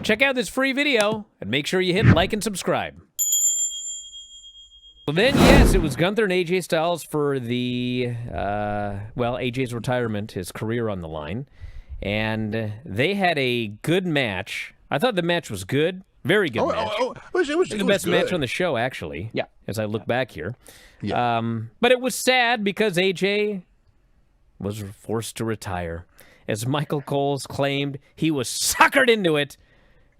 check out this free video and make sure you hit like and subscribe. Well, then, yes, it was Gunther and AJ Styles for the, AJ's retirement, his career on the line. And they had a good match. I thought the match was good. Very good match. It was the best good. match on the show, actually. Yeah. As I look back here. Yeah. But it was sad because AJ was forced to retire. As Michael Coles claimed, he was suckered into it.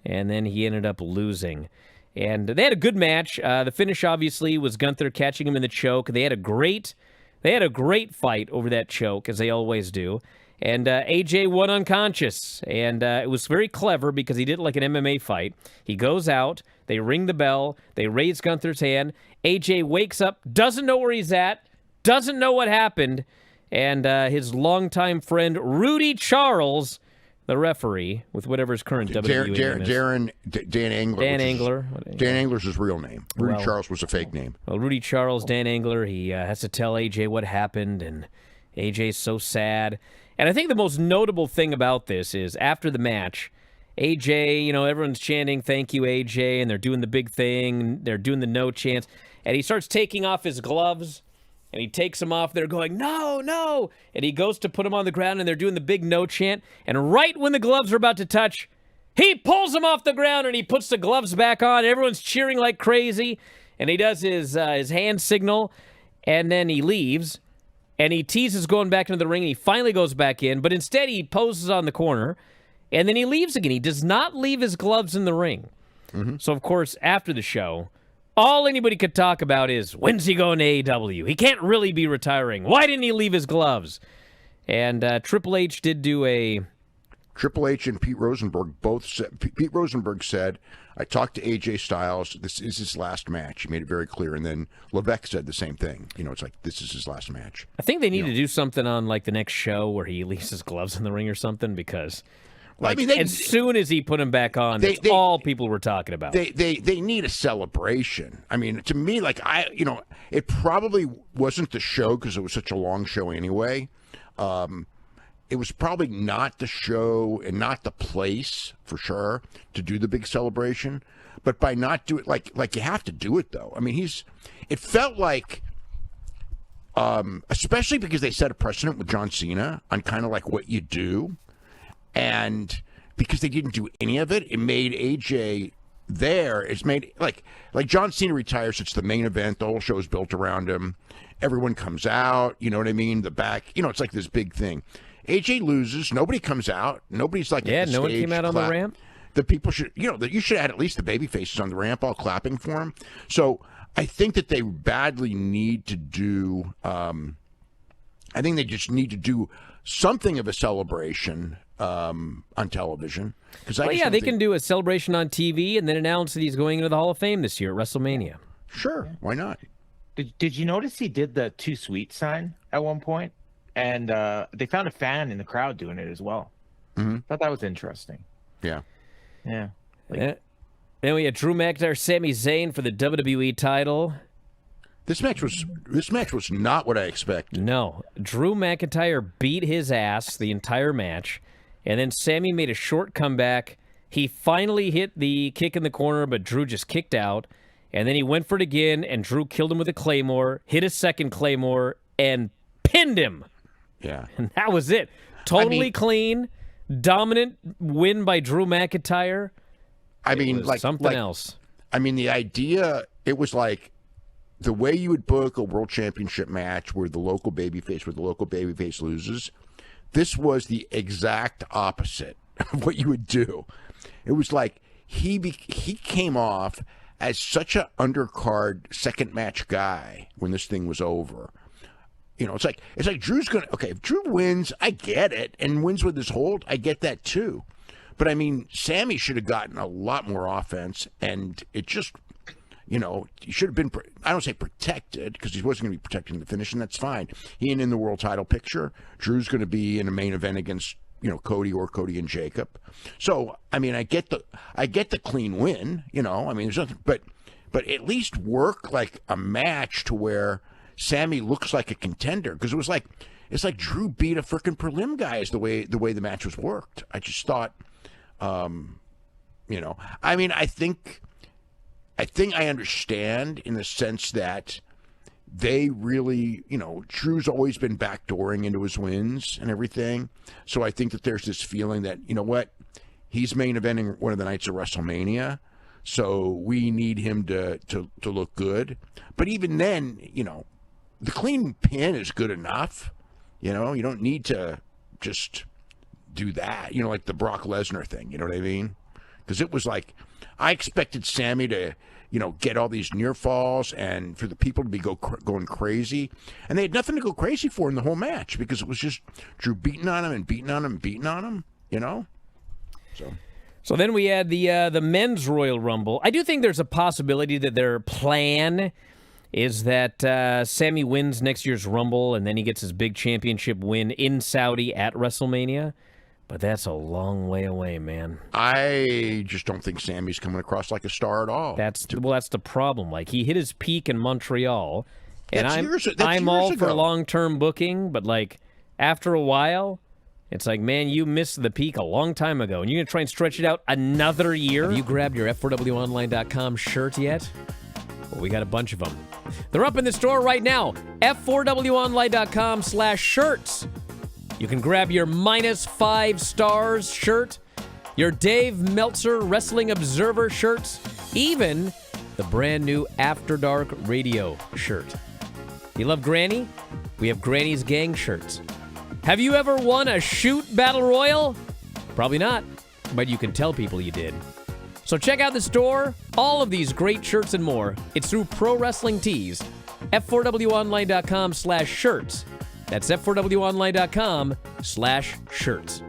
And then he ended up losing. And they had a good match. The finish, obviously, was Gunther catching him in the choke. They had a great fight over that choke, as they always do. And AJ won unconscious. And it was very clever because he did it like an MMA fight. He goes out. They ring the bell. They raise Gunther's hand. AJ wakes up, doesn't know where he's at, doesn't know what happened. And his longtime friend, Rudy Charles, the referee, with whatever his current WWE name is. Dan Angler. Dan Angler. Dan Angler's his real name. Rudy Charles was a fake name. Well, Rudy Charles, Dan Angler, he has to tell AJ what happened, and AJ's so sad. And I think the most notable thing about this is after the match, AJ, everyone's chanting, "Thank you, AJ," and they're doing the big thing. They're doing the no chants. And he starts taking off his gloves. And he takes them off. They're going, "No, no." And he goes to put them on the ground, and they're doing the big no chant. And right when the gloves are about to touch, he pulls them off the ground, and he puts the gloves back on. Everyone's cheering like crazy. And he does his hand signal, and then he leaves. And he teases going back into the ring, and he finally goes back in. But instead, he poses on the corner, and then he leaves again. He does not leave his gloves in the ring. Mm-hmm. So, of course, after the show, all anybody could talk about is, when's he going to AEW? He can't really be retiring. Why didn't he leave his gloves? And Triple H did do a... Triple H and Pete Rosenberg both said... Pete Rosenberg said, I talked to AJ Styles. This is his last match. He made it very clear. And then Levesque said the same thing. It's like, this is his last match. I think they need to do something on, like, the next show where he leaves his gloves in the ring or something, because... as soon as he put him back on, that's all people were talking about. They need a celebration. I mean, to me, it probably wasn't the show because it was such a long show anyway. It was probably not the show and not the place for sure to do the big celebration. But by not do it, like you have to do it though. I mean, it felt like, especially because they set a precedent with John Cena on kind of like what you do. And because they didn't do any of it, it made AJ there. It's made like John Cena retires. It's the main event. The whole show is built around him. Everyone comes out. You know what I mean? The back. It's like this big thing. AJ loses. Nobody comes out. Nobody's like no one came out on the ramp. The people should that you should have had at least the baby faces on the ramp all clapping for him. So I think that they badly need to do. I think they just need to do something of a celebration on television. They can do a celebration on TV and then announce that he's going into the Hall of Fame this year at WrestleMania. Sure, why not? Did you notice he did the Too Sweet sign at one point? And they found a fan in the crowd doing it as well. Mm-hmm. Thought that was interesting. Yeah. Then we had Drew McIntyre, Sami Zayn for the WWE title. This match was not what I expected. No. Drew McIntyre beat his ass the entire match, and then Sami made a short comeback. He finally hit the kick in the corner, but Drew just kicked out, and then he went for it again, and Drew killed him with a Claymore, hit a second Claymore, and pinned him. Yeah. And that was it. Totally clean, dominant win by Drew McIntyre. Something else. I mean, the idea, it was like, the way you would book a world championship match where the local babyface loses, this was the exact opposite of what you would do. It was like he came off as such an undercard second match guy when this thing was over. It's like Drew's if Drew wins, I get it, and wins with his hold, I get that too. But I mean, Sami should have gotten a lot more offense, and it just. He should have been, I don't say protected, because he wasn't going to be protecting the finish, and that's fine. He ain't in the world title picture. Drew's going to be in a main event against, Cody or Cody and Jacob. So, I mean, I get the clean win, I mean, there's nothing, but at least work like a match to where Sami looks like a contender, because it's like Drew beat a freaking prelim guy is the way the match was worked. I just thought, I mean, I think I understand in the sense that they really, Drew's always been backdooring into his wins and everything. So I think that there's this feeling that, you know what, he's main eventing one of the nights of WrestleMania, so we need him to look good. But even then, the clean pin is good enough. You don't need to just do that. Like the Brock Lesnar thing. You know what I mean? Because it was like, I expected Sammy to, get all these near falls and for the people to be going crazy. And they had nothing to go crazy for in the whole match because it was just Drew beating on him and beating on him and beating on him, So then we had the men's Royal Rumble. I do think there's a possibility that their plan is that Sammy wins next year's Rumble and then he gets his big championship win in Saudi at WrestleMania. But that's a long way away, man. I just don't think Sammy's coming across like a star at all. That's the problem. Like, he hit his peak in Montreal, and that's I'm years all ago. for long-term booking, but, like, after a while, it's like, man, you missed the peak a long time ago, and you're going to try and stretch it out another year? Have you grabbed your F4WOnline.com shirt yet? Well, we got a bunch of them. They're up in the store right now. F4WOnline.com/shirts. You can grab your -5 stars shirt, your Dave Meltzer Wrestling Observer shirts, even the brand new After Dark Radio shirt. You love Granny? We have Granny's Gang shirts. Have you ever won a shoot battle royal? Probably not, but you can tell people you did. So check out the store. All of these great shirts and more. It's through Pro Wrestling Tees. F4WOnline.com/shirts. That's F4WOnline.com/shirts.